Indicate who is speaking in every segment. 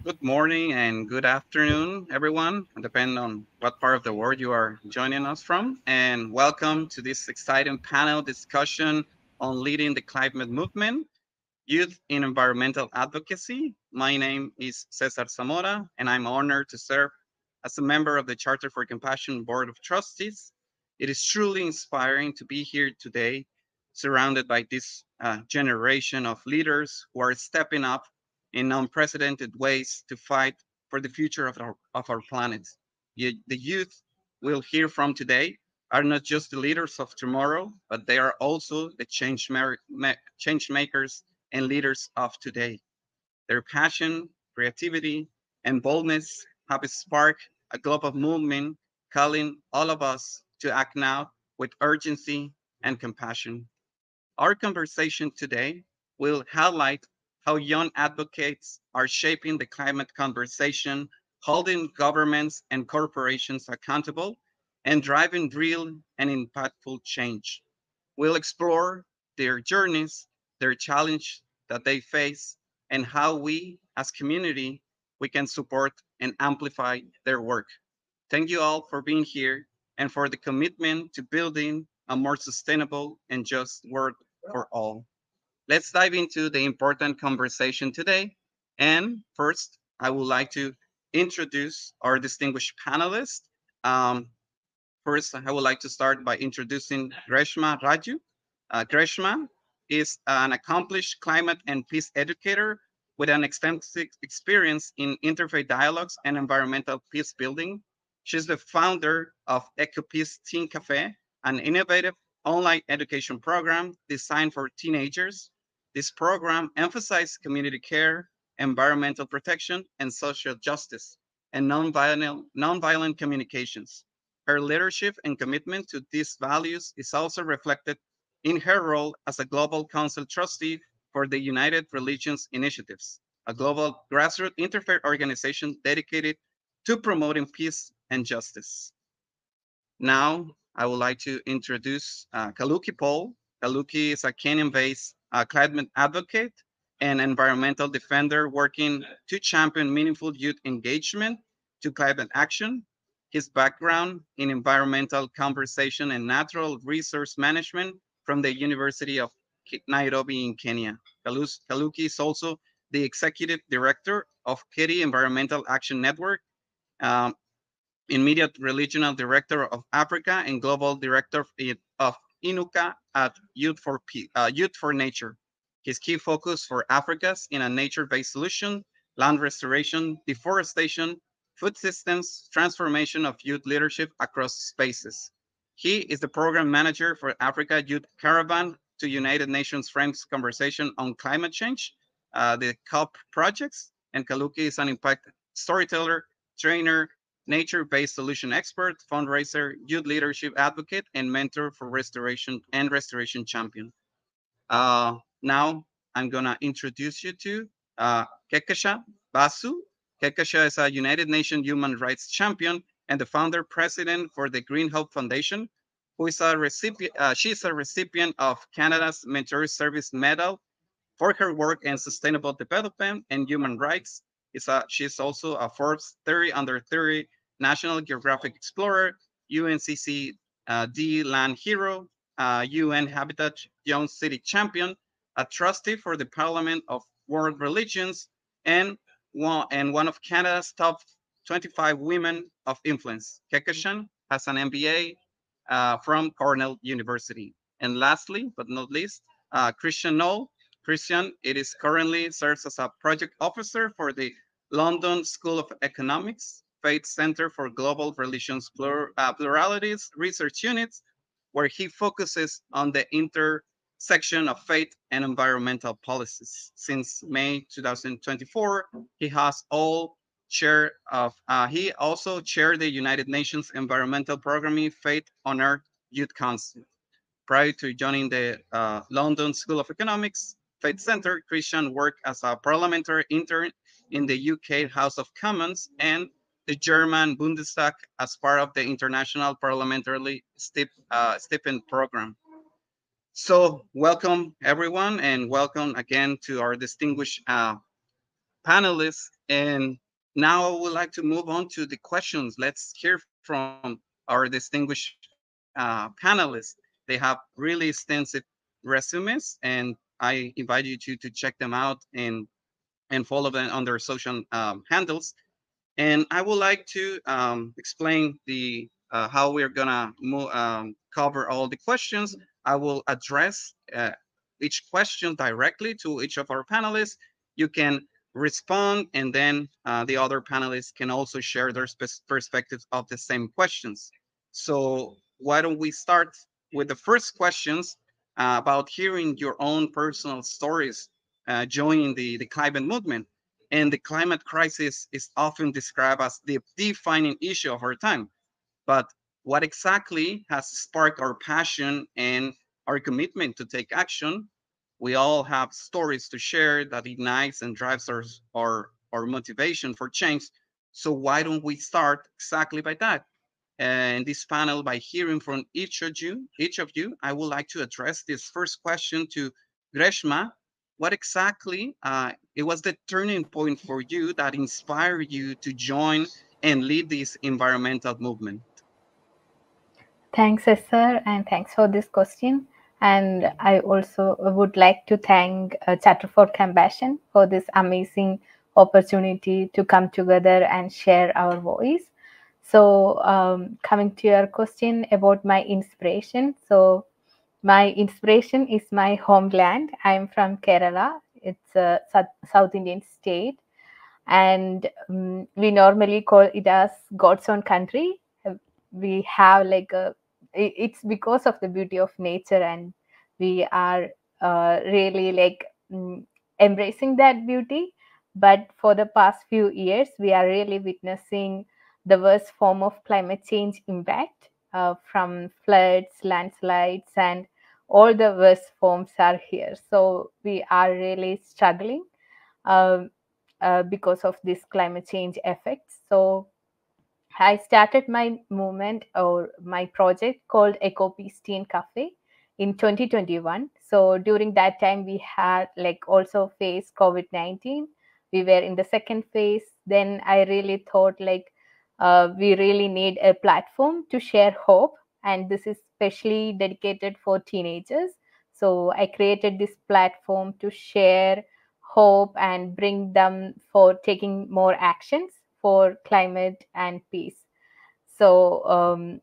Speaker 1: Good morning and good afternoon, everyone, depending on what part of the world you are joining us from. And welcome to this exciting panel discussion on leading the climate movement, youth in environmental advocacy. My name is Cesar Zamora, and I'm honored to serve as a member of the Charter for Compassion Board of Trustees. It is truly inspiring to be here today, surrounded by this generation of leaders who are stepping up in unprecedented ways to fight for the future of our planet. The youth we'll hear from today are not just the leaders of tomorrow, but they are also the change makers and leaders of today. Their passion, creativity, and boldness have sparked a global movement calling all of us to act now with urgency and compassion. Our conversation today will highlight how young advocates are shaping the climate conversation, holding governments and corporations accountable, and driving real and impactful change. We'll explore their journeys, their challenge that they face, and how we as community we can support and amplify their work. Thank you all for being here and for the commitment to building a more sustainable and just world for all. Let's dive into the important conversation today. And first, I would like to introduce our distinguished panelists. Um, First, I would like to start by introducing Greshma Raju. Greshma is an accomplished climate and peace educator with an extensive experience in interfaith dialogues and environmental peace building. She's the founder of EcoPeace Teen Cafe, an innovative online education program designed for teenagers. This program emphasizes community care, environmental protection, and social justice, and nonviolent communications. Her leadership and commitment to these values is also reflected in her role as a Global Council trustee for the United Religions Initiatives, a global grassroots interfaith organization dedicated to promoting peace and justice. Now, I would like to introduce Kaluki Paul. Kaluki is a Kenyan-based climate advocate and environmental defender working to champion meaningful youth engagement to climate action. His background in environmental conservation and natural resource management from the University of Nairobi in Kenya. Kaluki is also the executive director of Keri Environmental Action Network, um, immediate regional director of Africa and global director of Inuka at Youth for Nature. His key focus for Africa's in a nature-based solution, land restoration, deforestation, food systems, transformation of youth leadership across spaces. He is the program manager for Africa Youth Caravan to United Nations Frames Conversation on Climate Change, the COP projects, and Kaluki is an impact storyteller, trainer, nature-based solution expert, fundraiser, youth leadership advocate, and mentor for restoration champion. Now I'm gonna introduce you to Kekesha Basu. Kekesha is a United Nations human rights champion and the founder president for the Green Hope Foundation, who is a recipient. She's a recipient of Canada's Mentor Service Medal for her work in sustainable development and human rights. She's also a Forbes 30 under 30 National Geographic Explorer, UNCC D Land Hero, UN Habitat Young City Champion, a trustee for the Parliament of World Religions, and one of Canada's top 25 women of influence. Kekeshan has an MBA from Cornell University. And lastly, but not least, Christian Knoll. Christian, it is currently serves as a project officer for the London School of Economics, Faith Center for Global Relations Pluralities Research Units, where he focuses on the intersection of faith and environmental policies. Since May 2024, he has all he also chaired the United Nations Environmental Programming Faith on Earth Youth Council. Prior to joining the London School of Economics Faith Center, Christian worked as a parliamentary intern in the UK House of Commons and the German Bundestag as part of the International Parliamentary Stipend Program. So, welcome everyone, and welcome again to our distinguished panelists. And now I would like to move on to the questions. Let's hear from our distinguished panelists. They have really extensive resumes, and I invite you to check them out and follow them on their social handles. And I would like to explain the how we're gonna cover all the questions. I will address each question directly to each of our panelists. You can respond, and then the other panelists can also share their perspectives of the same questions. So why don't we start with the first questions about hearing your own personal stories joining the climate movement. And the climate crisis is often described as the defining issue of our time. But what exactly has sparked our passion and our commitment to take action? We all have stories to share that ignites and drives our motivation for change. So why don't we start exactly by that? In this panel, by hearing from each of you, I would like to address this first question to Greshma. What exactly it was the turning point for you that inspired you to join and lead this environmental movement?
Speaker 2: Thanks, Cesar, and thanks for this question. And I also would like to thank Chatter for Compassion for this amazing opportunity to come together and share our voice. So, coming to your question about my inspiration. So, my inspiration is my homeland. I'm from Kerala. It's a South Indian state, and we normally call it as God's own country. We have like it's because of the beauty of nature, and we are really like embracing that beauty. But for the past few years, we are really witnessing the worst form of climate change impact, from floods, landslides, and all the worst forms are here. So we are really struggling, um, because of this climate change effects. So I started my movement or my project called Eco Peace Teen Cafe in 2021. So during that time, we had like also faced COVID-19. We were in the second phase. Then I really thought like we really need a platform to share hope, and this is especially dedicated for teenagers. So I created this platform to share hope and bring them for taking more actions for climate and peace. So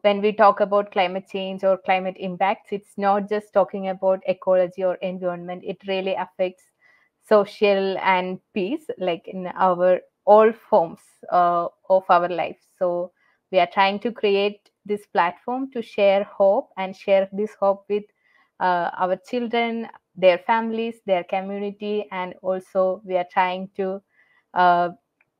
Speaker 2: when we talk about climate change or climate impacts, it's not just talking about ecology or environment. It really affects social and peace, like in our all forms of our life. So we are trying to create this platform to share hope and share this hope with our children, their families, their community, and also we are trying to uh,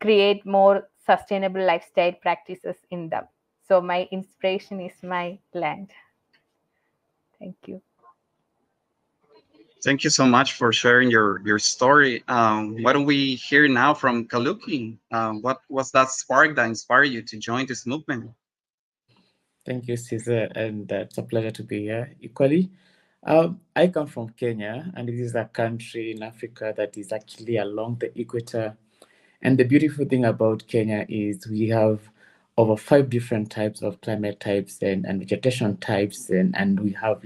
Speaker 2: create more sustainable lifestyle practices in them. So my inspiration is my land. Thank you.
Speaker 1: Thank you so much for sharing your story. Why don't we hear now from Kaluki? What was that spark that inspired you to join this movement?
Speaker 3: Thank you, Cesar, and it's a pleasure to be here equally. I come from Kenya, and it is a country in Africa that is actually along the equator. And the beautiful thing about Kenya is we have over five different types of climate types and vegetation types, and we have,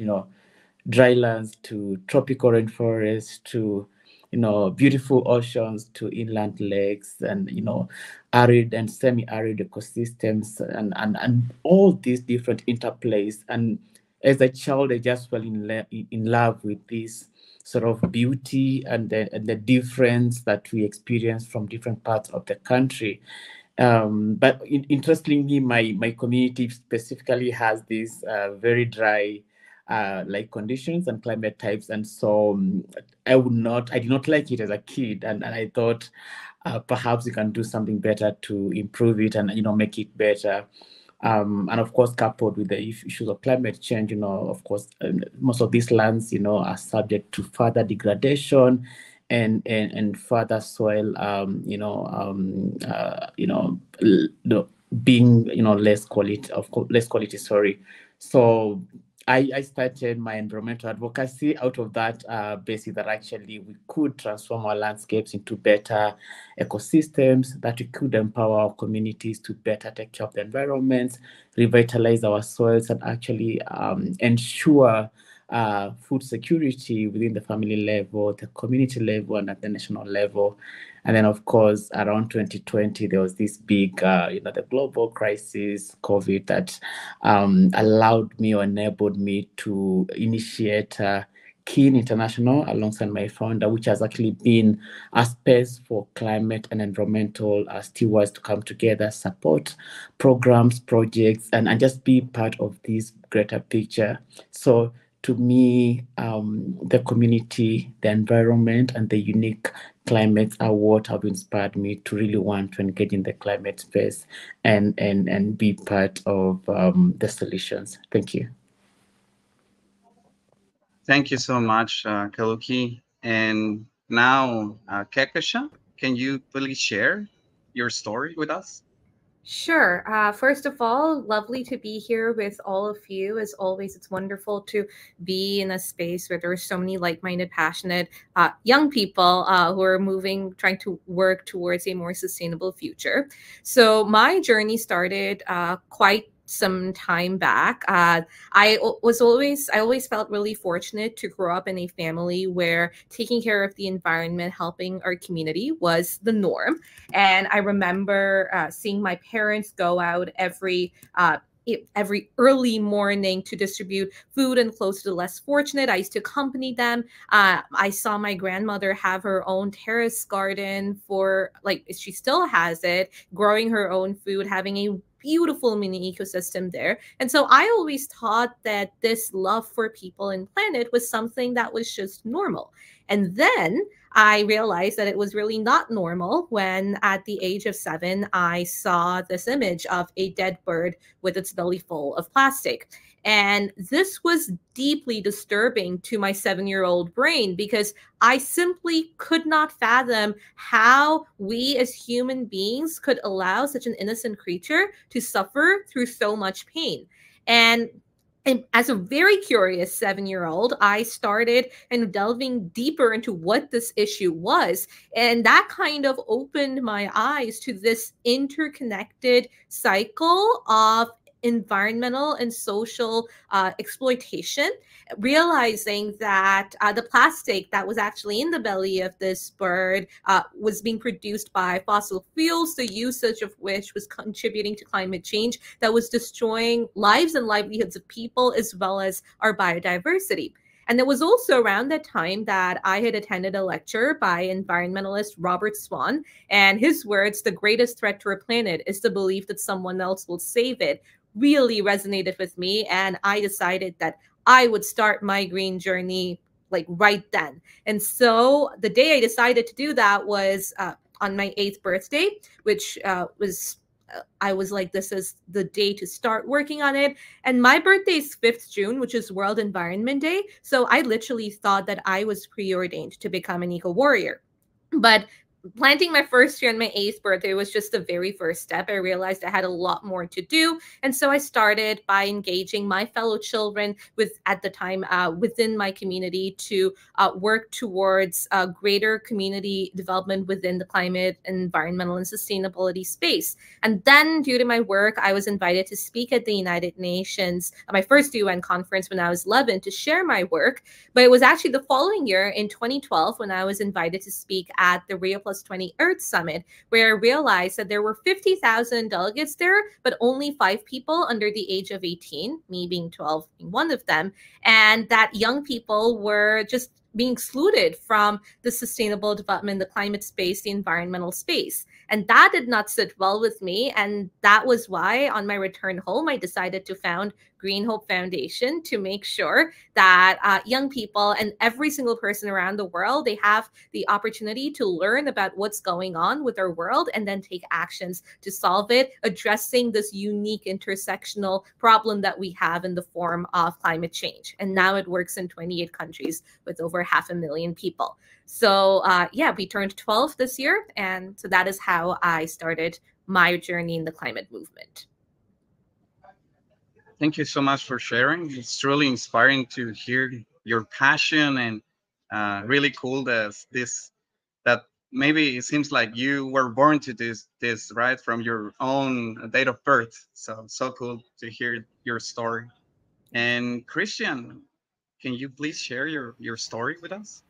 Speaker 3: drylands to tropical rainforests to beautiful oceans to inland lakes and arid and semi-arid ecosystems and all these different interplays. And as a child, I just fell in love with this sort of beauty and the difference that we experience from different parts of the country. But interestingly, my community specifically has this very dry like conditions and climate types, and so I did not like it as a kid, and I thought perhaps we can do something better to improve it and make it better. And of course, coupled with the issues of climate change, of course, most of these lands, are subject to further degradation and further soil, being, less quality, less quality. Sorry. So I started my environmental advocacy out of that basis that actually we could transform our landscapes into better ecosystems, that we could empower our communities to better take care of the environments, revitalize our soils, and actually ensure food security within the family level, the community level, and at the national level. And then, of course, around 2020, there was this big, the global crisis, COVID, that allowed me or enabled me to initiate Keen International alongside my founder, which has actually been a space for climate and environmental stewards to come together, support programs, projects, and just be part of this greater picture. So to me, the community, the environment, and the unique climates are what have inspired me to really want to engage in the climate space and be part of the solutions. Thank you.
Speaker 1: Thank you so much, Kaluki. And now, Kekasha, can you please share your story with us?
Speaker 4: Sure. First of all, lovely to be here with all of you. As always, it's wonderful to be in a space where there are so many like-minded, passionate young people who are trying to work towards a more sustainable future. So my journey started quite some time back. I always felt really fortunate to grow up in a family where taking care of the environment, helping our community was the norm. And I remember seeing my parents go out every early morning to distribute food and clothes to the less fortunate. I used to accompany them. I saw my grandmother have her own terrace garden she still has it, growing her own food, having a beautiful mini ecosystem there. And so I always thought that this love for people and planet was something that was just normal. And then I realized that it was really not normal when at the age of 7, I saw this image of a dead bird with its belly full of plastic. And this was deeply disturbing to my 7-year-old brain because I simply could not fathom how we as human beings could allow such an innocent creature to suffer through so much pain. And as a very curious 7-year-old, I started delving deeper into what this issue was. And that kind of opened my eyes to this interconnected cycle of environmental and social exploitation, realizing that the plastic that was actually in the belly of this bird was being produced by fossil fuels, the usage of which was contributing to climate change that was destroying lives and livelihoods of people as well as our biodiversity. And it was also around that time that I had attended a lecture by environmentalist Robert Swan, and his words, "The greatest threat to our planet is the belief that someone else will save it," really resonated with me. And I decided that I would start my green journey right then. And so the day I decided to do that was on my 8th birthday, which I was like, this is the day to start working on it. And my birthday is 5th June, which is World Environment Day. So I literally thought that I was preordained to become an eco-warrior. But planting my first tree on my 8th birthday was just the very first step. I realized I had a lot more to do. And so I started by engaging my fellow children at the time within my community to work towards greater community development within the climate, environmental, and sustainability space. And then due to my work, I was invited to speak at the United Nations, my first UN conference when I was 11, to share my work. But it was actually the following year in 2012 when I was invited to speak at the Rio Plus 20 Earth Summit, where I realized that there were 50,000 delegates there, but only 5 people under the age of 18, me being 12, being one of them, and that young people were just being excluded from the sustainable development, the climate space, the environmental space. And that did not sit well with me. And that was why on my return home, I decided to found Green Hope Foundation to make sure that young people and every single person around the world, they have the opportunity to learn about what's going on with our world and then take actions to solve it, addressing this unique intersectional problem that we have in the form of climate change. And now it works in 28 countries with over 500,000 people. So yeah, we turned 12 this year. And so that is how I started my journey in the climate movement.
Speaker 1: Thank you so much for sharing. It's truly inspiring to hear your passion, and really cool that maybe it seems like you were born to this right from your own date of birth. So cool to hear your story. And Christian, can you please share your story with us?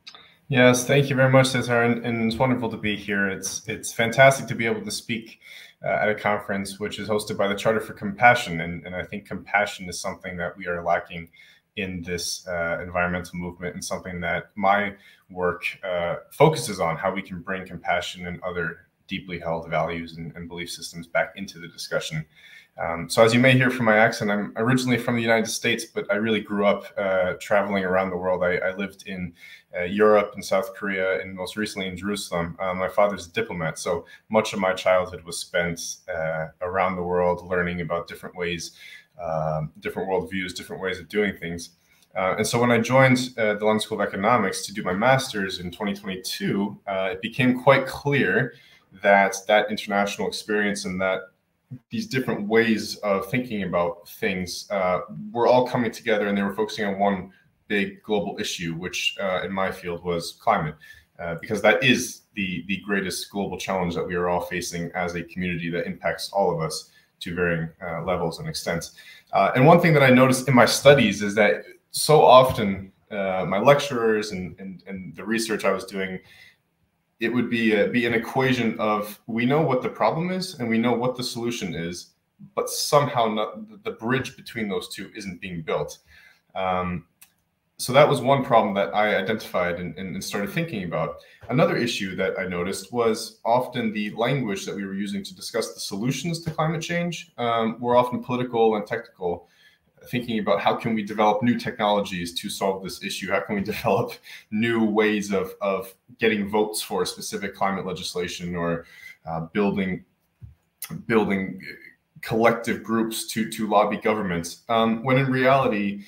Speaker 5: Yes, thank you very much, Cesar, and it's wonderful to be here. It's fantastic to be able to speak at a conference which is hosted by the Charter for Compassion, and I think compassion is something that we are lacking in this environmental movement, and something that my work focuses on, how we can bring compassion and other deeply held values and belief systems back into the discussion. So as you may hear from my accent, I'm originally from the United States, but I really grew up traveling around the world. I lived in Europe and South Korea, and most recently in Jerusalem. My father's a diplomat, so much of my childhood was spent around the world, learning about different ways, different worldviews, different ways of doing things. And so when I joined the London School of Economics to do my master's in 2022, it became quite clear that that international experience and that these different ways of thinking about things were all coming together, and they were focusing on one big global issue, which in my field was climate, because that is the greatest global challenge that we are all facing as a community that impacts all of us to varying levels and extents. And one thing that I noticed in my studies is that so often my lecturers and the research I was doing, it would be an equation of, we know what the problem is and we know what the solution is, but somehow the bridge between those two isn't being built. So that was one problem that I identified and started thinking about. Another issue that I noticed was often the language that we were using to discuss the solutions to climate change were often political and technical, thinking about how can we develop new technologies to solve this issue? How can we develop new ways of getting votes for specific climate legislation, or building collective groups to lobby governments, when in reality,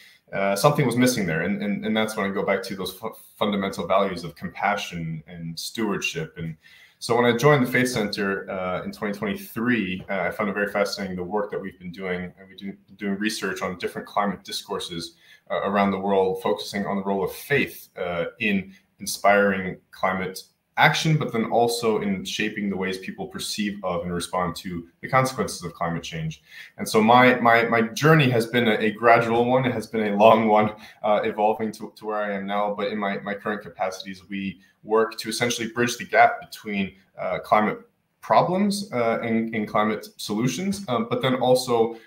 Speaker 5: something was missing there. And that's when I go back to those fundamental values of compassion and stewardship. And so when I joined the Faith Center in 2023, I found it very fascinating, the work that we've been doing. And we've been doing research on different climate discourses around the world, focusing on the role of faith in inspiring climate action, but then also in shaping the ways people perceive of and respond to the consequences of climate change. And so my journey has been a gradual one. It has been a long one, evolving to where I am now. But in my current capacities, we work to essentially bridge the gap between climate problems and climate solutions, but then also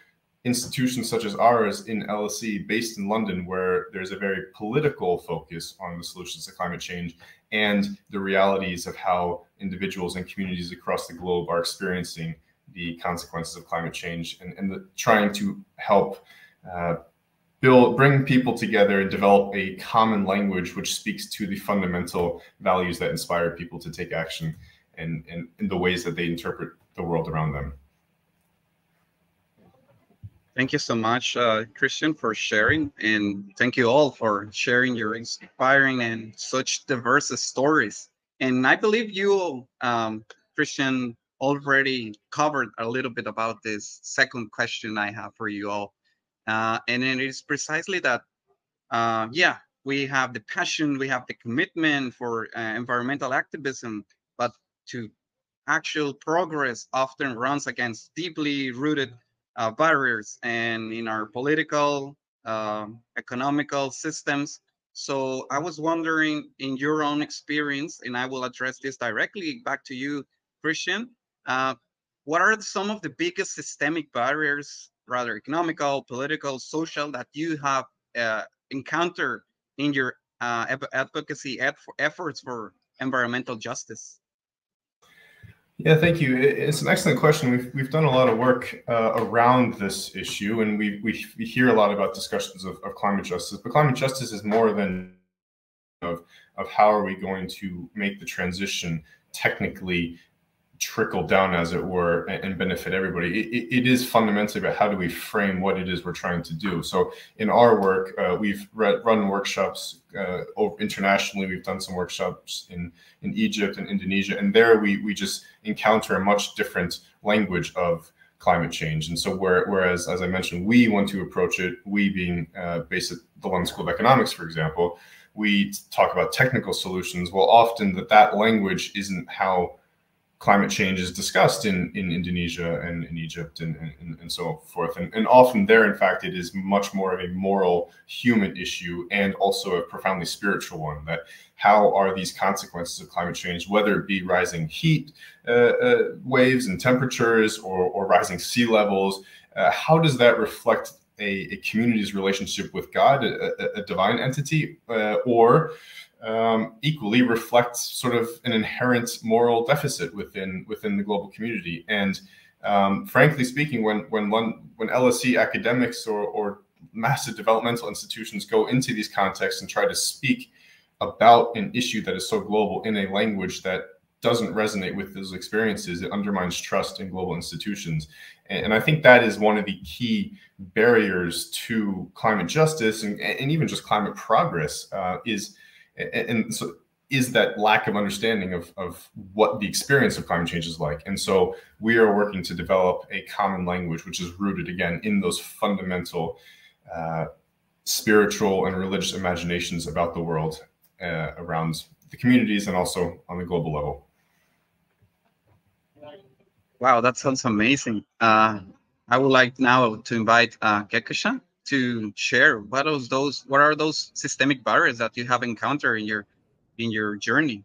Speaker 5: institutions such as ours in LSE, based in London, where there's a very political focus on the solutions to climate change and the realities of how individuals and communities across the globe are experiencing the consequences of climate change, and trying to help bring people together and develop a common language which speaks to the fundamental values that inspire people to take action and in the ways that they interpret the world around them.
Speaker 1: Thank you so much, Christian, for sharing, and thank you all for sharing your inspiring and such diverse stories. And I believe you, Christian, already covered a little bit about this second question I have for you all, and it is precisely that. Yeah, we have the passion, we have the commitment for environmental activism, but to actual progress often runs against deeply rooted barriers and in our political, economical systems. So I was wondering, in your own experience, and I will address this directly back to you, Christian, uh, what are some of the biggest systemic barriers, rather economical, political, social, that you have encountered in your advocacy efforts for environmental justice?
Speaker 5: Yeah, thank you. It's an excellent question. We've done a lot of work around this issue, and we hear a lot about discussions of climate justice. But climate justice is more than of how are we going to make the transition technically trickle down, as it were, and benefit everybody. It is fundamentally about how do we frame what it is we're trying to do. So in our work, we've run workshops internationally. We've done some workshops in Egypt and Indonesia, and there we just encounter a much different language of climate change. And so whereas, as I mentioned, we want to approach it, we being based at the London School of Economics, for example, we talk about technical solutions. Well, often that language isn't how climate change is discussed in Indonesia and in Egypt and so forth. And often there, in fact, it is much more of a moral human issue and also a profoundly spiritual one, that how are these consequences of climate change, whether it be rising heat waves and temperatures or rising sea levels, how does that reflect a community's relationship with God, a divine entity, or equally reflects sort of an inherent moral deficit within the global community. And frankly speaking, when LSE academics or massive developmental institutions go into these contexts and try to speak about an issue that is so global in a language that doesn't resonate with those experiences, it undermines trust in global institutions. And I think that is one of the key barriers to climate justice and even just climate progress, is that lack of understanding of what the experience of climate change is like. And so we are working to develop a common language, which is rooted, again, in those fundamental spiritual and religious imaginations about the world around the communities and also on the global level.
Speaker 1: Wow, that sounds amazing. I would like now to invite Kekesha to share what are those systemic barriers that you have encountered in your journey.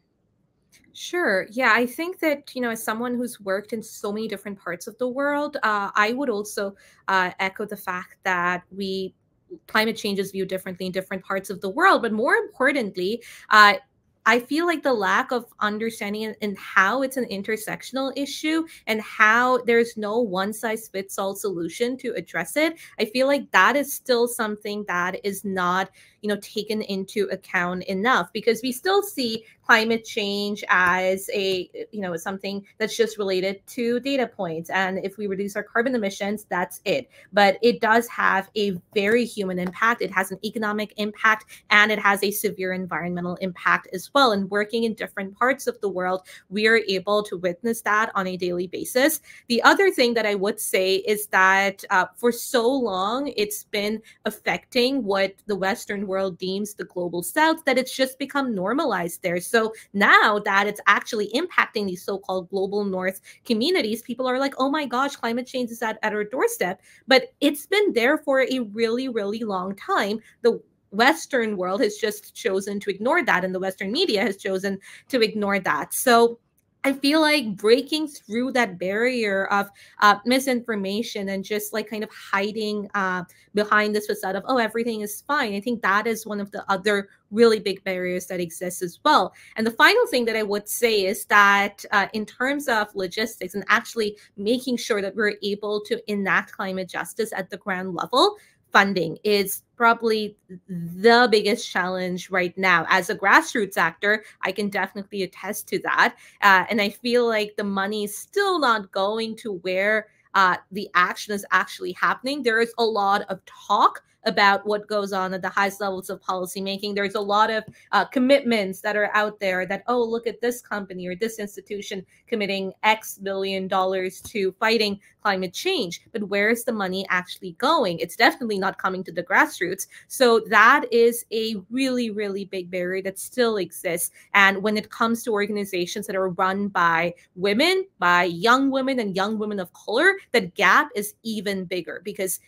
Speaker 4: Sure. Yeah, I think that, as someone who's worked in so many different parts of the world, I would also echo the fact that climate change is viewed differently in different parts of the world. But more importantly, I feel like the lack of understanding and how it's an intersectional issue and how there's no one size fits all solution to address it. I feel like that is still something that is not, taken into account enough, because we still see climate change as something that's just related to data points. And if we reduce our carbon emissions, that's it. But it does have a very human impact. It has an economic impact, and it has a severe environmental impact as well. And working in different parts of the world, we are able to witness that on a daily basis. The other thing that I would say is that for so long, it's been affecting what the Western world deems the global South, that it's just become normalized there. So now that it's actually impacting these so-called global North communities, people are like, oh my gosh, climate change is at our doorstep. But it's been there for a really, really long time. The Western world has just chosen to ignore that, and the Western media has chosen to ignore that. So I feel like breaking through that barrier of misinformation and just like kind of hiding behind this facade of, oh, everything is fine. I think that is one of the other really big barriers that exists as well. And the final thing that I would say is that in terms of logistics and actually making sure that we're able to enact climate justice at the ground level, funding is probably the biggest challenge right now. As a grassroots actor, I can definitely attest to that. And I feel like the money is still not going to where the action is actually happening. There is a lot of talk about what goes on at the highest levels of policymaking. There's a lot of commitments that are out there that, oh, look at this company or this institution committing X billion dollars to fighting climate change. But where is the money actually going? It's definitely not coming to the grassroots. So that is a really, really big barrier that still exists. And when it comes to organizations that are run by women, by young women and young women of color, that gap is even bigger, because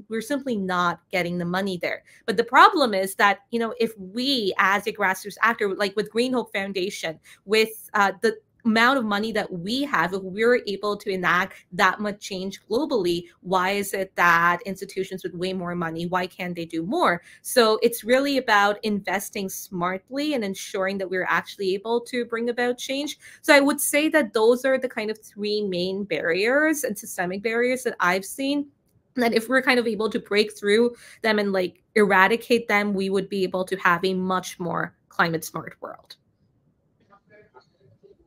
Speaker 4: we're simply not getting the money there. But the problem is that, if we as a grassroots actor, like with Green Hope Foundation, with the amount of money that we have, if we're able to enact that much change globally, why is it that institutions with way more money, why can't they do more? So it's really about investing smartly and ensuring that we're actually able to bring about change. So I would say that those are the kind of three main barriers and systemic barriers that I've seen, that if we're kind of able to break through them and like eradicate them, we would be able to have a much more climate smart world.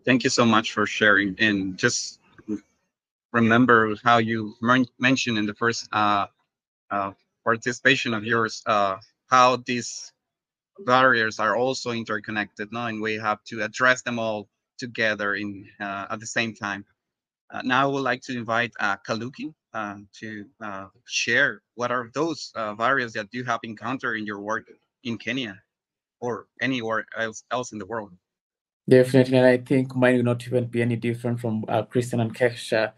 Speaker 1: Thank you so much for sharing. And just remember how you mentioned in the first participation of yours, how these barriers are also interconnected, no? And we have to address them all together at the same time. Now I would like to invite Kaluki to share what are those barriers that you have encountered in your work in Kenya or anywhere else in the world.
Speaker 3: Definitely, and I think mine will not even be any different from Christian and Kesha.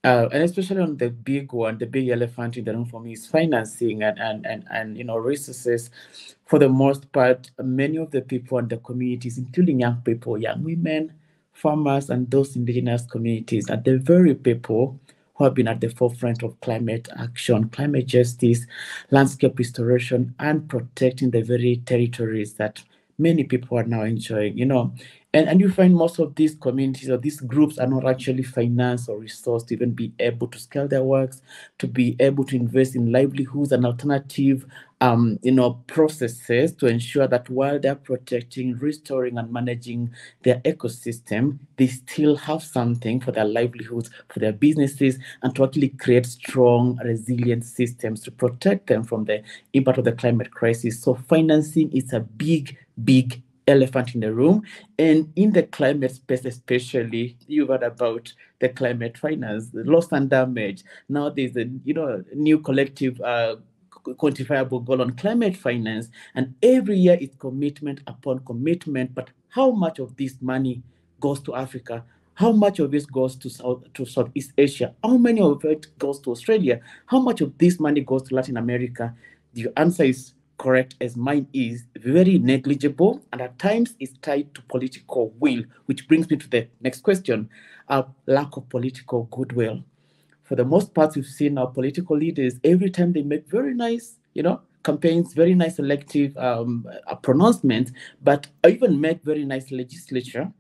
Speaker 3: And especially on the big one, the big elephant in the room for me is financing and resources. For the most part, many of the people in the communities, including young people, young women, farmers, and those indigenous communities, are the very people who have been at the forefront of climate action, climate justice, landscape restoration, and protecting the very territories that many people are now enjoying. And you find most of these communities or these groups are not actually financed or resourced to even be able to scale their works, to be able to invest in livelihoods and alternative processes to ensure that while they're protecting, restoring, and managing their ecosystem, they still have something for their livelihoods, for their businesses, and to actually create strong, resilient systems to protect them from the impact of the climate crisis. So financing is a big, big elephant in the room. And in the climate space, especially, you've heard about the climate finance, the loss and damage. Now there's a new collective quantifiable goal on climate finance, and every year it's commitment upon commitment. But how much of this money goes to Africa? How much of it goes to Southeast Asia? How many of it goes to Australia? How much of this money goes to Latin America? The answer is correct as mine is very negligible, and at times it's tied to political will, which brings me to the next question: lack of political goodwill. For the most part, we've seen our political leaders every time they make very nice, campaigns, very nice elective pronouncements, but even make very nice legislature,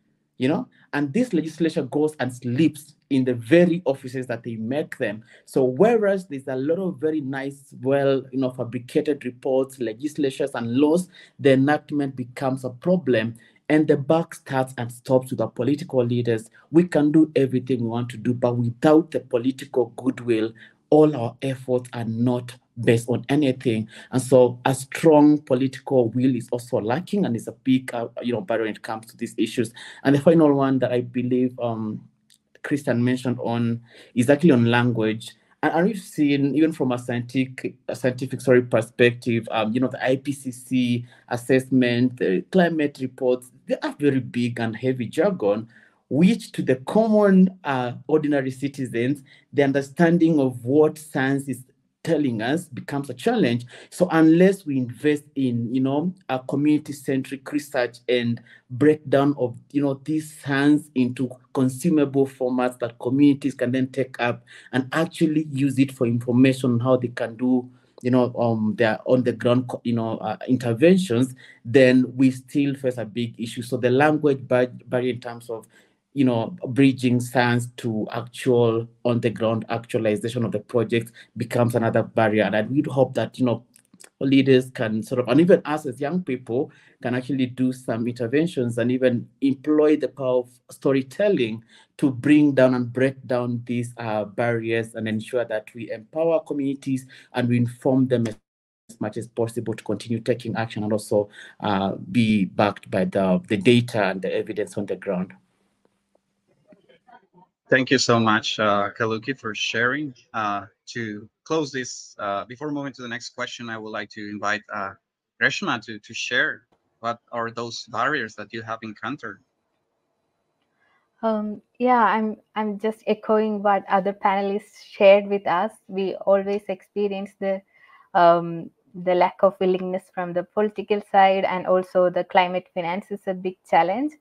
Speaker 3: and this legislature goes and sleeps in the very offices that they make them. So whereas there's a lot of very nice, fabricated reports, legislatures, and laws, the enactment becomes a problem. And the buck starts and stops with the political leaders. We can do everything we want to do, but without the political goodwill, all our efforts are not based on anything. And so a strong political will is also lacking, and is a big barrier when it comes to these issues. And the final one that I believe Christian mentioned on is actually on language. And we've seen, even from a scientific perspective, the IPCC assessment, the climate reports, they are very big and heavy jargon, which to the common ordinary citizens, the understanding of what science is telling us becomes a challenge. So unless we invest in, a community-centric research and breakdown of, these science into consumable formats that communities can then take up and actually use it for information on how they can do, their on the ground, interventions, then we still face a big issue. So the language barrier in terms of bridging science to actual on the ground actualization of the project becomes another barrier. And I would hope that, leaders can sort of, and even us as young people, can actually do some interventions and even employ the power of storytelling to bring down and break down these barriers and ensure that we empower communities and we inform them as much as possible to continue taking action, and also be backed by the data and the evidence on the ground.
Speaker 1: Thank you so much, Kaluki, for sharing. To close this, before moving to the next question, I would like to invite Reshma to share what are those barriers that you have encountered.
Speaker 2: Yeah, I'm just echoing what other panelists shared with us. We always experience the lack of willingness from the political side, and also the climate finance is a big challenge.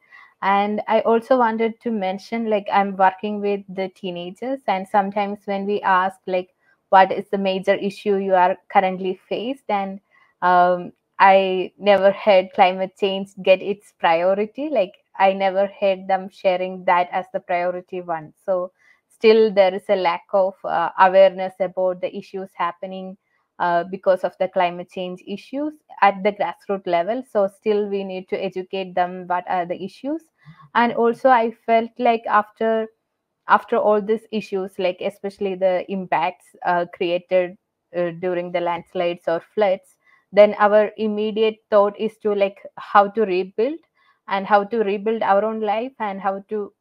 Speaker 2: And I also wanted to mention, like, I'm working with the teenagers, and sometimes when we ask, like, what is the major issue you are currently faced, and I never heard climate change get its priority. Like, I never heard them sharing that as the priority one. So still there is a lack of awareness about the issues happening because of the climate change issues at the grassroots level. So still we need to educate them what are the issues. And also I felt like after all these issues, like especially the impacts created during the landslides or floods, then our immediate thought is to, like, how to rebuild. and how to rebuild our own life and how to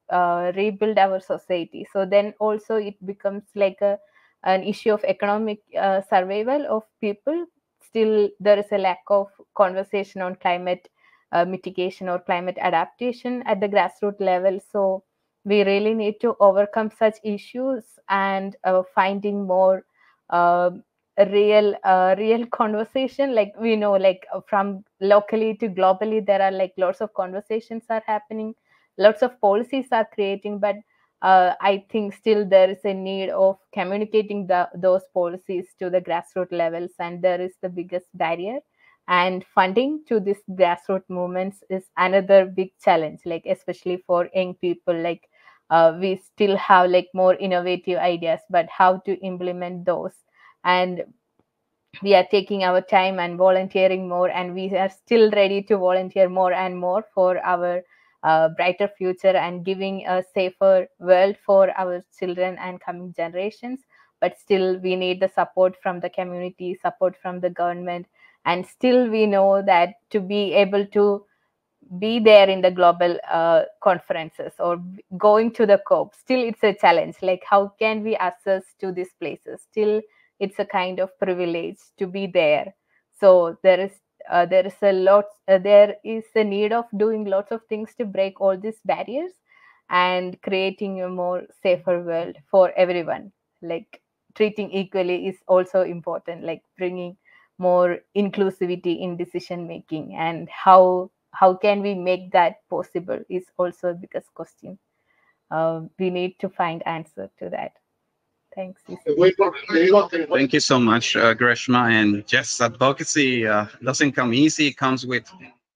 Speaker 2: rebuild our society. So then also it becomes like an issue of economic survival of people. Still there is a lack of conversation on climate mitigation or climate adaptation at the grassroots level. So we really need to overcome such issues and finding more uh, real conversation. Like we know, like from locally to globally, there are like lots of conversations are happening, lots of policies are creating, but I think still there is a need of communicating those policies to the grassroots levels, and there is the biggest barrier. And funding to this grassroots movements is another big challenge, like especially for young people. Like we still have like more innovative ideas, but how to implement those? And we are taking our time and volunteering more, and we are still ready to volunteer more and more for our brighter future and giving a safer world for our children and coming generations. But still we need the support from the community, support from the government, and still we know that to be able to be there in the global conferences or going to the COP, still it's a challenge. Like how can we access to these places? Still it's a kind of privilege to be there. So there is a lot there is a need of doing lots of things to break all these barriers and creating a more safer world for everyone. Like treating equally is also important, like bringing more inclusivity in decision making, and how can we make that possible is also a biggest question. We need to find answer to that. Thanks.
Speaker 1: Thank you so much, Greshma. And yes, advocacy doesn't come easy. It comes with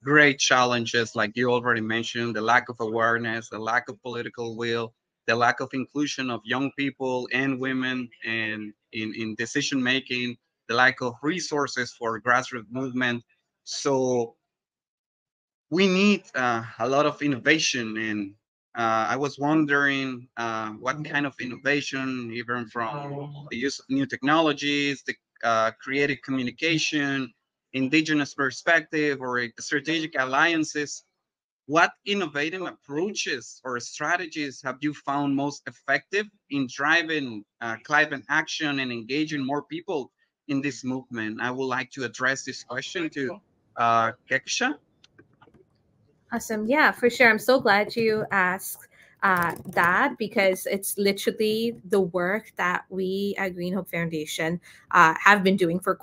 Speaker 1: great challenges, like you already mentioned, the lack of awareness, the lack of political will, the lack of inclusion of young people and women and in decision making, the lack of resources for grassroots movement. So we need a lot of innovation. And I was wondering what kind of innovation, even from the use of new technologies, the creative communication, indigenous perspective, or strategic alliances. What innovative approaches or strategies have you found most effective in driving climate action and engaging more people in this movement? I would like to address this question to Keksha.
Speaker 4: Awesome. Yeah, for sure. I'm so glad you asked that, because it's literally the work that we at Green Hope Foundation have been doing for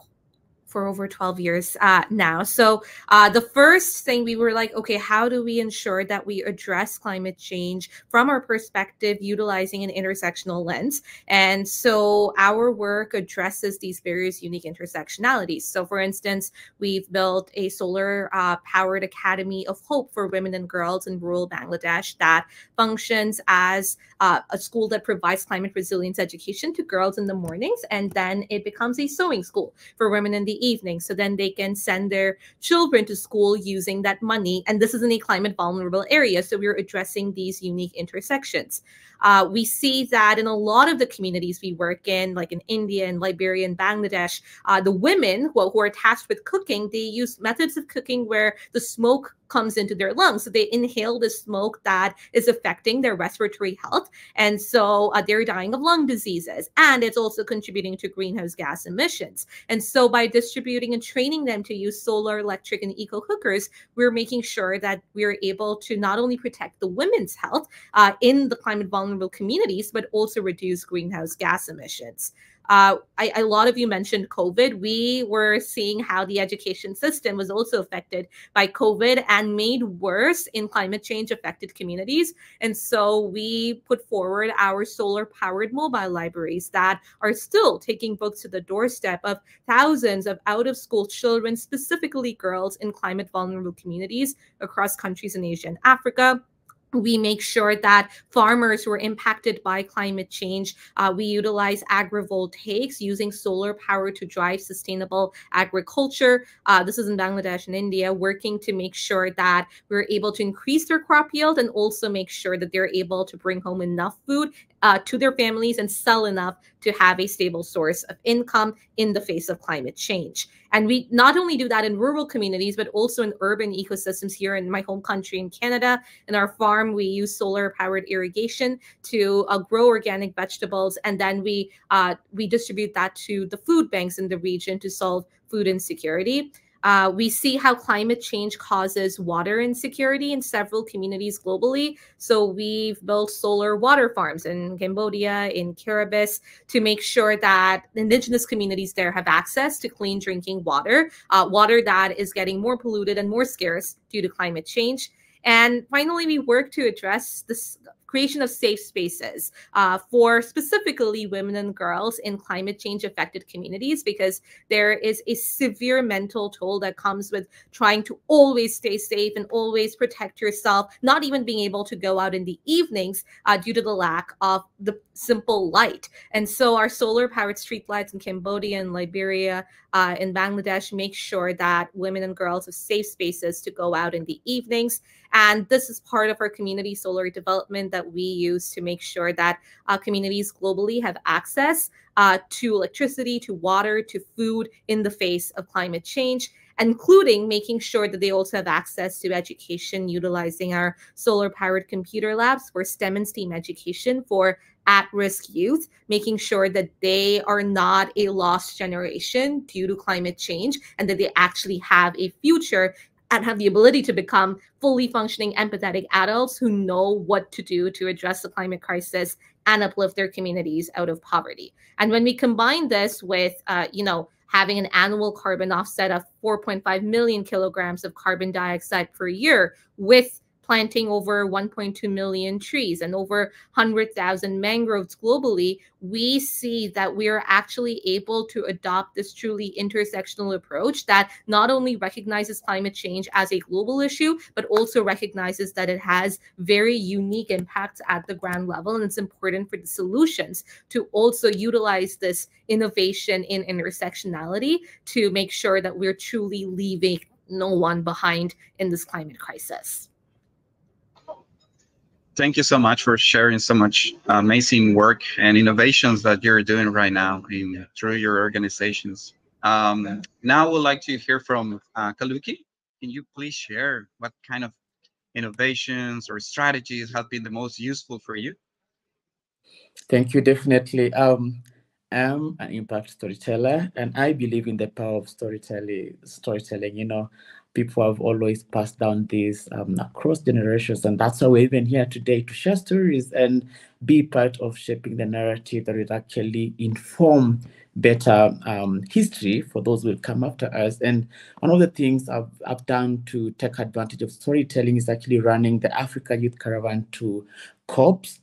Speaker 4: over 12 years now. So the first thing we were like, okay, how do we ensure that we address climate change from our perspective, utilizing an intersectional lens? And so our work addresses these various unique intersectionalities. So for instance, we've built a solar powered academy of hope for women and girls in rural Bangladesh that functions as a school that provides climate resilience education to girls in the mornings, and then it becomes a sewing school for women in the evening. So then they can send their children to school using that money. And this is in a climate vulnerable area. So we're addressing these unique intersections. We see that in a lot of the communities we work in, like in India and Liberia and Bangladesh, the women who are tasked with cooking, they use methods of cooking where the smoke comes into their lungs. So they inhale the smoke that is affecting their respiratory health. And so they're dying of lung diseases. And it's also contributing to greenhouse gas emissions. And so by distributing and training them to use solar, electric, and eco cookers, we're making sure that we're able to not only protect the women's health in the climate vulnerable communities, but also reduce greenhouse gas emissions. A lot of you mentioned COVID. We were seeing how the education system was also affected by COVID and made worse in climate change affected communities. And so we put forward our solar powered mobile libraries that are still taking books to the doorstep of thousands of out of school children, specifically girls in climate vulnerable communities across countries in Asia and Africa. We make sure that farmers who are impacted by climate change, we utilize agrivoltaics using solar power to drive sustainable agriculture. This is in Bangladesh and India, working to make sure that we're able to increase their crop yield and also make sure that they're able to bring home enough food to their families and sell enough to have a stable source of income in the face of climate change. And we not only do that in rural communities, but also in urban ecosystems here in my home country in Canada. In our farm, we use solar-powered irrigation to grow organic vegetables, and then we distribute that to the food banks in the region to solve food insecurity. We see how climate change causes water insecurity in several communities globally. So we've built solar water farms in Cambodia, in Kiribati, to make sure that indigenous communities there have access to clean drinking water, water that is getting more polluted and more scarce due to climate change. And finally, we work to address this creation of safe spaces for specifically women and girls in climate change affected communities, because there is a severe mental toll that comes with trying to always stay safe and always protect yourself, not even being able to go out in the evenings due to the lack of the simple light. And so our solar powered streetlights in Cambodia and Liberia in Bangladesh make sure that women and girls have safe spaces to go out in the evenings. And this is part of our community solar development that we use to make sure that communities globally have access to electricity, to water, to food in the face of climate change, including making sure that they also have access to education, utilizing our solar-powered computer labs for STEM and STEAM education for at-risk youth, making sure that they are not a lost generation due to climate change, and that they actually have a future and have the ability to become fully functioning, empathetic adults who know what to do to address the climate crisis and uplift their communities out of poverty. And when we combine this with, having an annual carbon offset of 4.5 million kilograms of carbon dioxide per year, with planting over 1.2 million trees and over 100,000 mangroves globally, we see that we are actually able to adopt this truly intersectional approach that not only recognizes climate change as a global issue, but also recognizes that it has very unique impacts at the ground level. And it's important for the solutions to also utilize this innovation in intersectionality to make sure that we're truly leaving no one behind in this climate crisis.
Speaker 1: Thank you so much for sharing so much amazing work and innovations that you're doing right now through your organizations. Now I would like to hear from Kaluki. Can you please share what kind of innovations or strategies have been the most useful for you?
Speaker 3: Thank you. Definitely. I'm an impact storyteller, and I believe in the power of storytelling. People have always passed down this across generations, and that's why we're even here today, to share stories and be part of shaping the narrative that will actually inform better history for those who will come after us. And one of the things I've done to take advantage of storytelling is actually running the Africa Youth Caravan to COPs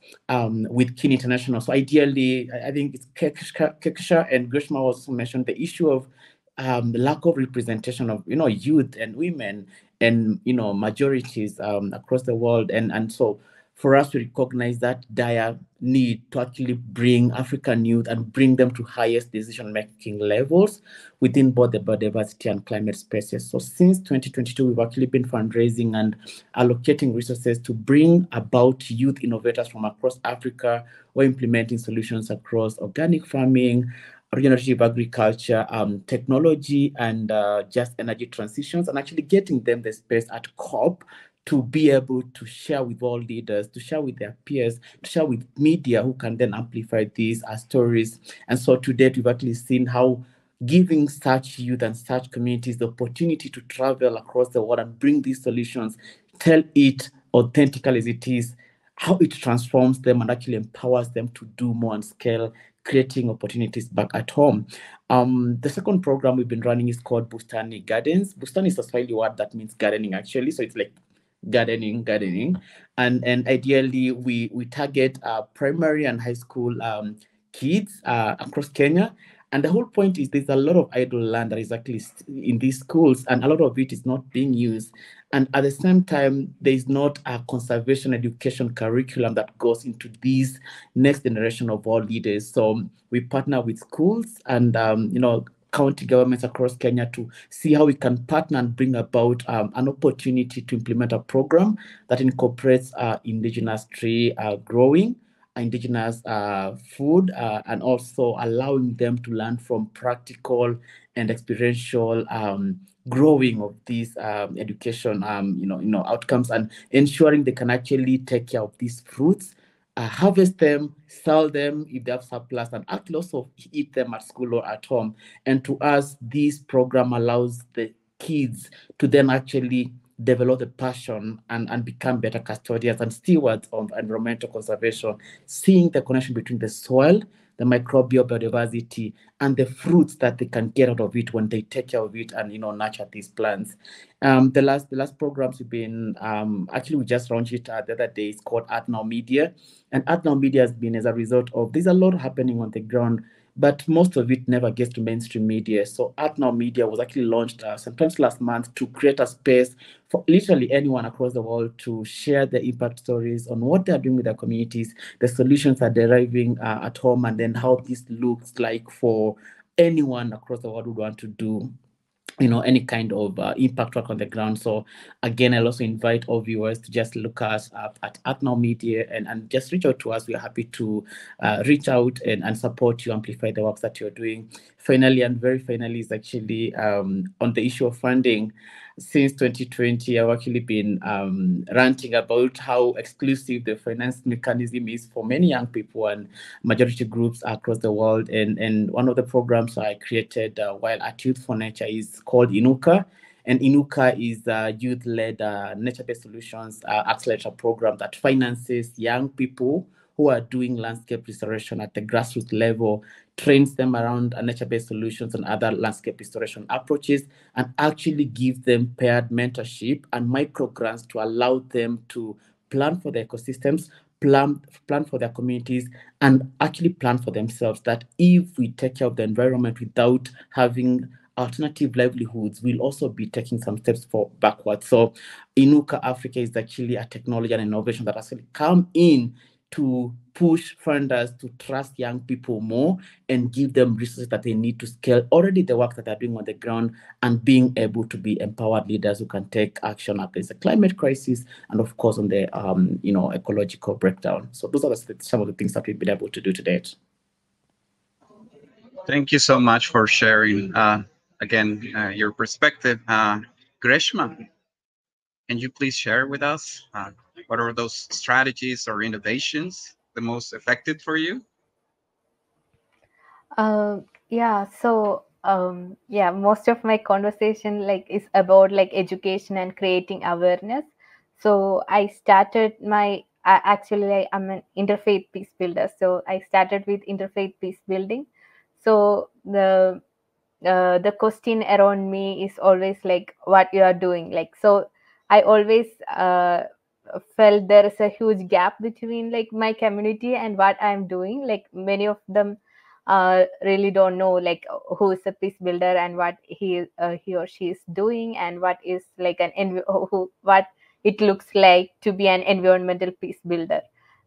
Speaker 3: with Kin International. So ideally, I think it's Kekisha and Grishma also mentioned the issue of the lack of representation of youth and women and majorities across the world, and so for us to recognize that dire need to actually bring African youth and bring them to highest decision-making levels within both the biodiversity and climate spaces. So since 2022, we've actually been fundraising and allocating resources to bring about youth innovators from across Africa or implementing solutions across organic farming, regenerative agriculture, technology, and just energy transitions, and actually getting them the space at COP to be able to share with all leaders, to share with their peers, to share with media who can then amplify these stories. And so to date, we've actually seen how giving such youth and such communities the opportunity to travel across the world and bring these solutions, tell it authentically as it is, how it transforms them and actually empowers them to do more on scale, creating opportunities back at home. The second program we've been running is called Bustani Gardens. Bustani is a Swahili word that means gardening, actually. So it's like gardening. And ideally, we target primary and high school kids across Kenya. And the whole point is there's a lot of idle land that is actually in these schools, and a lot of it is not being used. And at the same time, there is not a conservation education curriculum that goes into these next generation of all leaders. So we partner with schools and county governments across Kenya to see how we can partner and bring about an opportunity to implement a program that incorporates indigenous tree growing indigenous food, and also allowing them to learn from practical and experiential growing of these education outcomes, and ensuring they can actually take care of these fruits, harvest them, sell them if they have surplus, and actually also eat them at school or at home. And to us, this program allows the kids to then actually develop the passion and become better custodians and stewards of environmental conservation, seeing the connection between the soil, the microbial biodiversity, and the fruits that they can get out of it when they take care of it and nurture these plants. The last programs we've been actually we just launched it the other day. It's called Art Now Media, and Art Now Media has been as a result of there's a lot happening on the ground, but most of it never gets to mainstream media. So Art Now Media was actually launched sometimes last month to create a space for literally anyone across the world to share their impact stories on what they're doing with their communities, the solutions are deriving at home, and then how this looks like for anyone across the world who want to do any kind of impact work on the ground. So again, I'll also invite all viewers to just look us up at Atnow Media and just reach out to us. We're happy to reach out and support you, amplify the work that you're doing. Finally, and very finally, is actually on the issue of funding. Since 2020, I've actually been ranting about how exclusive the finance mechanism is for many young people and majority groups across the world. And one of the programs I created while at Youth for Nature is called Inuka. And Inuka is a youth-led nature-based solutions accelerator program that finances young people who are doing landscape restoration at the grassroots level, trains them around nature-based solutions and other landscape restoration approaches, and actually give them paired mentorship and micro grants to allow them to plan for the ecosystems, plan for their communities, and actually plan for themselves, that if we take care of the environment without having alternative livelihoods, we'll also be taking some steps backwards. So Inuka Africa is actually a technology and innovation that actually come in to push funders to trust young people more and give them resources that they need to scale already the work that they're doing on the ground, and being able to be empowered leaders who can take action against the climate crisis and of course on the ecological breakdown. So those are some of the things that we've been able to do to date.
Speaker 1: Thank you so much for sharing again your perspective. Greshma, can you please share with us what are those strategies or innovations the most effective for you?
Speaker 2: Yeah, so yeah, most of my conversation is about education and creating awareness. So I started my actually I'm an interfaith peace builder. So I started with interfaith peace building. So the question around me is always what you are doing. So I always felt there is a huge gap between my community and what I'm doing. Many of them really don't know who is a peace builder and what he or she is doing, and what is what it looks like to be an environmental peace builder.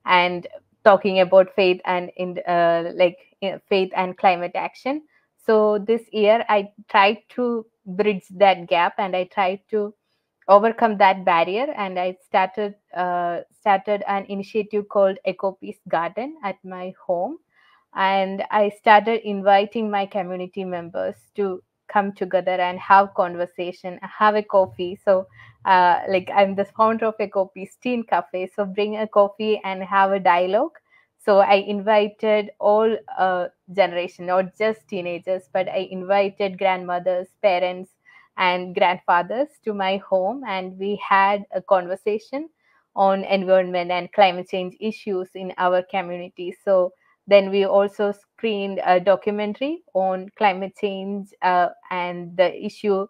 Speaker 2: And talking about faith and faith and climate action. So this year I tried to bridge that gap, and I tried to overcome that barrier, and I started an initiative called Eco Peace Garden at my home. And I started inviting my community members to come together and have conversation, have a coffee. So I'm the founder of Eco Peace Teen Cafe, so bring a coffee and have a dialogue. So I invited all generation, not just teenagers, but I invited grandmothers, parents, and grandfathers to my home, and we had a conversation on environment and climate change issues in our community. So then we also screened a documentary on climate change and the issue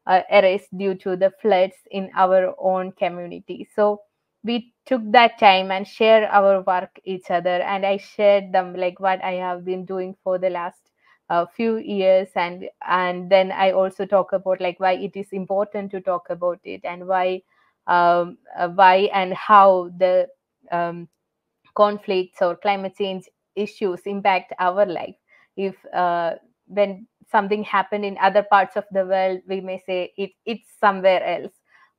Speaker 2: arise due to the floods in our own community. So we took that time and share our work each other, and I shared them what I have been doing for the last few years, and then I also talk about why it is important to talk about it, and why and how the conflicts or climate change issues impact our life. If when something happened in other parts of the world, we may say it's somewhere else,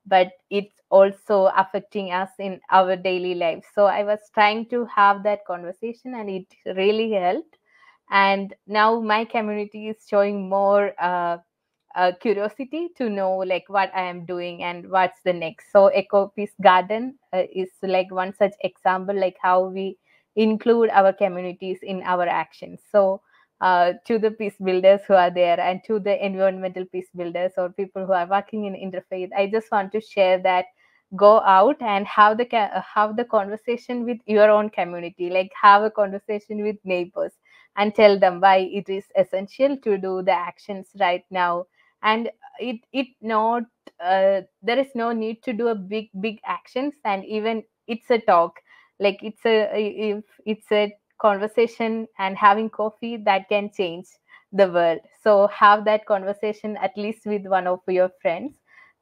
Speaker 2: but it's also affecting us in our daily lives. So I was trying to have that conversation, and it really helped. And now my community is showing more curiosity to know like what I am doing and what's the next. So Eco Peace Garden is like one such example, like how we include our communities in our actions. So to the peace builders who are there, and to the environmental peace builders or people who are working in interfaith, I just want to share that go out and have the conversation with your own community, like have a conversation with neighbors and tell them why it is essential to do the actions right now. And it not there is no need to do a big actions, and even it's a talk, like if it's a conversation and having coffee that can change the world. So have that conversation at least with one of your friends.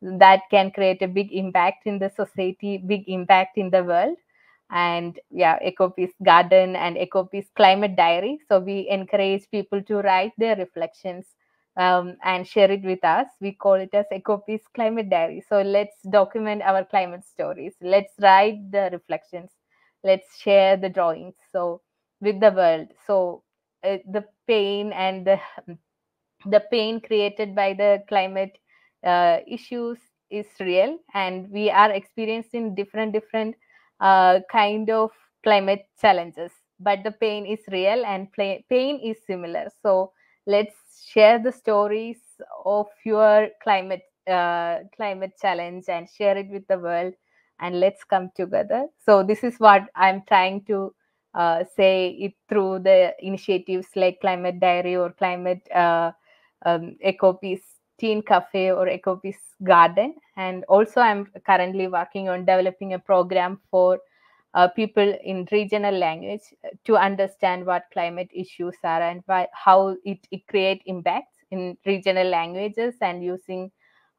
Speaker 2: That can create a big impact in the society, big impact in the world. And yeah, Eco Peace Garden and Eco Peace Climate Diary. So we encourage people to write their reflections and share it with us. We call it as Eco Peace Climate Diary. So let's document our climate stories. Let's write the reflections. Let's share the drawings. So with the world. So the pain and the pain created by the climate issues is real, and we are experiencing different kind of climate challenges, but the pain is real and pain is similar. So let's share the stories of your climate challenge and share it with the world, and let's come together. So this is what I'm trying to say it through the initiatives like Climate Diary or Climate Eco Peace Teen Cafe or Eco Peace Garden. And also I'm currently working on developing a program for people in regional language to understand what climate issues are and how it create impacts in regional languages, and using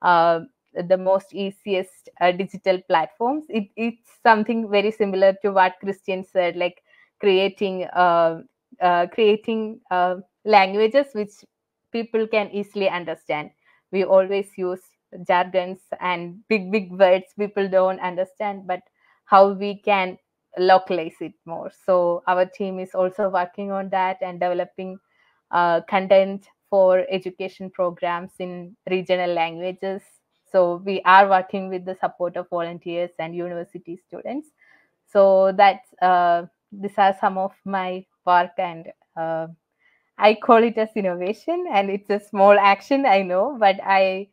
Speaker 2: the most easiest digital platforms. It's something very similar to what Christian said, like creating languages which people can easily understand. We always use jargons and big words people don't understand, but how we can localize it more. So our team is also working on that and developing content for education programs in regional languages. So we are working with the support of volunteers and university students. So that's these are some of my work, and I call it as innovation, and it's a small action, I know, but I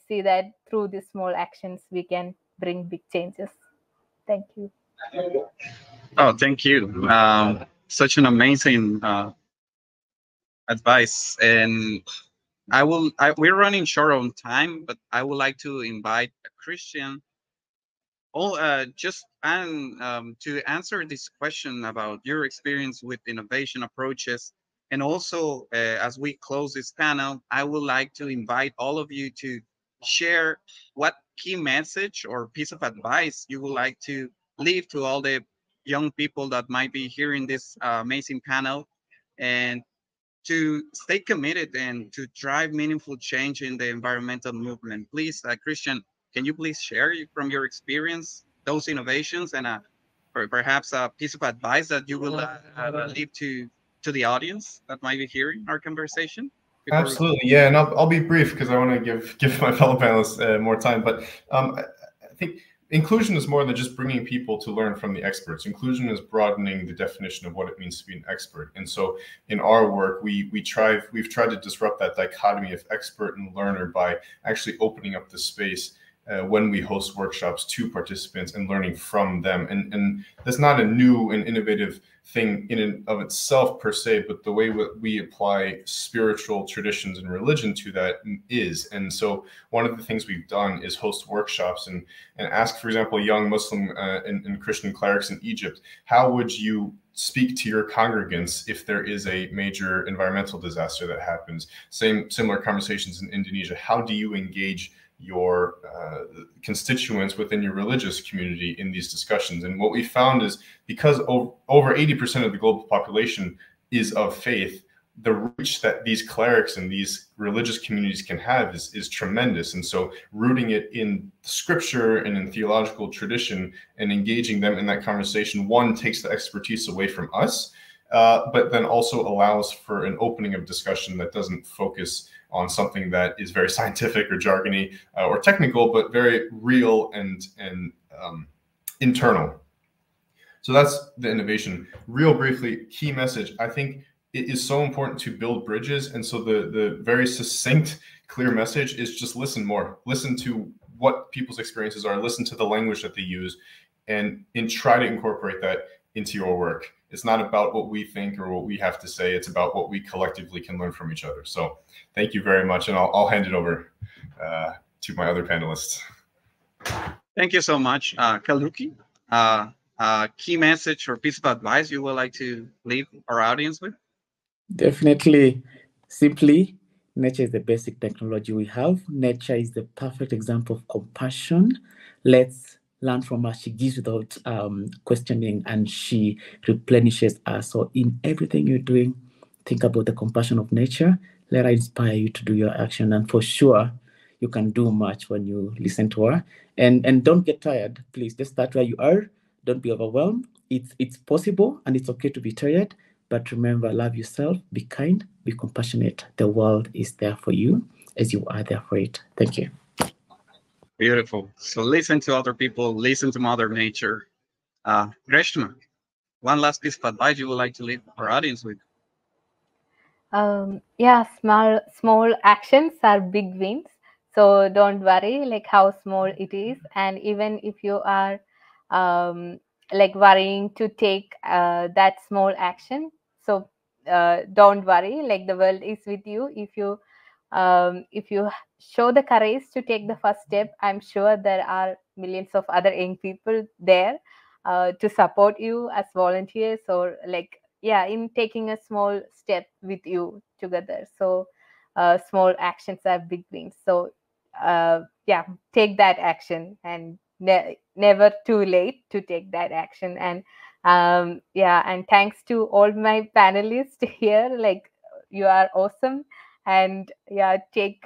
Speaker 2: see that through these small actions we can bring big changes. Thank you.
Speaker 1: Oh, thank you. Such an amazing advice. And we're running short on time, but I would like to invite a Christian. Just and to answer this question about your experience with innovation approaches, and also as we close this panel, I would like to invite all of you to share what key message or piece of advice you would like to leave to all the young people that might be hearing this amazing panel, and to stay committed and to drive meaningful change in the environmental movement. Please, Christian, can you please share from your experience those innovations and perhaps a piece of advice that you will leave to the audience that might be hearing our conversation?
Speaker 5: Absolutely, yeah, and I'll be brief because I want to give my fellow panelists more time. But I think inclusion is more than just bringing people to learn from the experts. Inclusion is broadening the definition of what it means to be an expert. And so in our work, we've tried to disrupt that dichotomy of expert and learner by actually opening up the space when we host workshops to participants and learning from them. And that's not a new and innovative thing in and of itself per se, but the way we apply spiritual traditions and religion to that is. And so one of the things we've done is host workshops and ask, for example, young Muslim and Christian clerics in Egypt, how would you speak to your congregants if there is a major environmental disaster that happens? Similar conversations in Indonesia. How do you engage your constituents within your religious community in these discussions? And what we found is because over 80% of the global population is of faith, the reach that these clerics and these religious communities can have is tremendous. And so rooting it in scripture and in theological tradition and engaging them in that conversation, one, takes the expertise away from us, but then also allows for an opening of discussion that doesn't focus on something that is very scientific or jargony or technical, but very real and internal. So that's the innovation. Real briefly, key message. I think it is so important to build bridges. And so the very succinct, clear message is just listen more. Listen to what people's experiences are. Listen to the language that they use, and try to incorporate that into your work. It's not about what we think or what we have to say. It's about what we collectively can learn from each other. So thank you very much. And I'll hand it over to my other panelists.
Speaker 1: Thank you so much, Kaluki. Key message or piece of advice you would like to leave our audience with?
Speaker 3: Definitely. Simply, nature is the basic technology we have. Nature is the perfect example of compassion. Let's learn from her. She gives without questioning, and she replenishes us. So in everything you're doing, think about the compassion of nature. Let her inspire you to do your action. And for sure, you can do much when you listen to her. And don't get tired. Please just start where you are. Don't be overwhelmed. It's possible, and it's okay to be tired. But remember, love yourself, be kind, be compassionate. The world is there for you as you are there for it. Thank you.
Speaker 1: Beautiful. So listen to other people, listen to Mother Nature. Greshma, one last piece of advice you would like to leave our audience with?
Speaker 2: Yeah, small actions are big wins. So don't worry like how small it is. And even if you are like worrying to take that small action, so don't worry, like the world is with you. If you show the courage to take the first step, I'm sure there are millions of other young people there to support you as volunteers, or like, yeah, in taking a small step with you together. So small actions are big wins. So yeah, take that action, and never too late to take that action. And yeah, and thanks to all my panelists here, like you are awesome. And yeah, take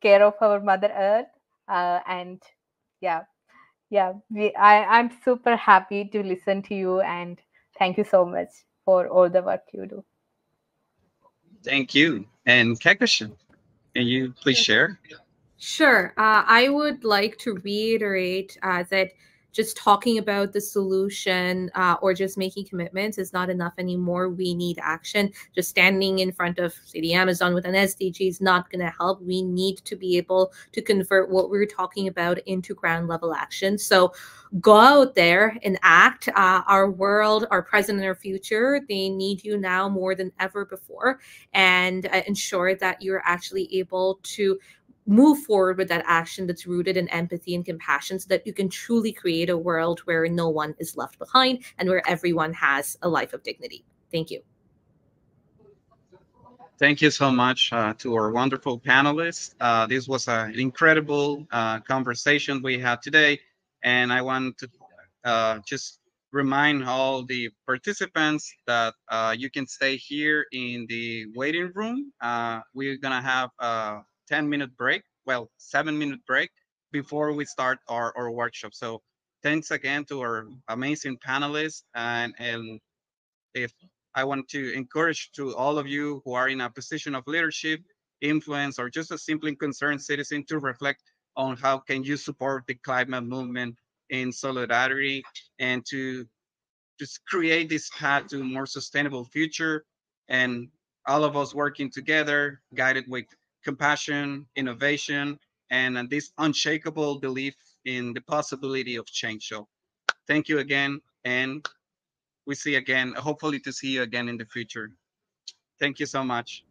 Speaker 2: care of our Mother Earth. And yeah, I'm super happy to listen to you, and thank you so much for all the work you do.
Speaker 1: Thank you. And Kekashin, can you please share?
Speaker 4: Sure. I would like to reiterate that just talking about the solution or just making commitments is not enough anymore. We need action. Just standing in front of, say, the Amazon with an SDG is not going to help. We need to be able to convert what we're talking about into ground level action. So go out there and act. Our world, our present and our future, they need you now more than ever before, and ensure that you're actually able to move forward with that action that's rooted in empathy and compassion, so that you can truly create a world where no one is left behind and where everyone has a life of dignity. Thank you.
Speaker 1: Thank you so much to our wonderful panelists. This was an incredible conversation we had today. And I want to just remind all the participants that you can stay here in the waiting room. We're going to have a 10-minute break, well, 7-minute break before we start our workshop. So thanks again to our amazing panelists. And if I want to encourage to all of you who are in a position of leadership, influence, or just a simply concerned citizen to reflect on how can you support the climate movement in solidarity, and to just create this path to a more sustainable future, and all of us working together, guided with compassion, innovation, and this unshakable belief in the possibility of change. So thank you again, and we see again, hopefully to see you again in the future. Thank you so much.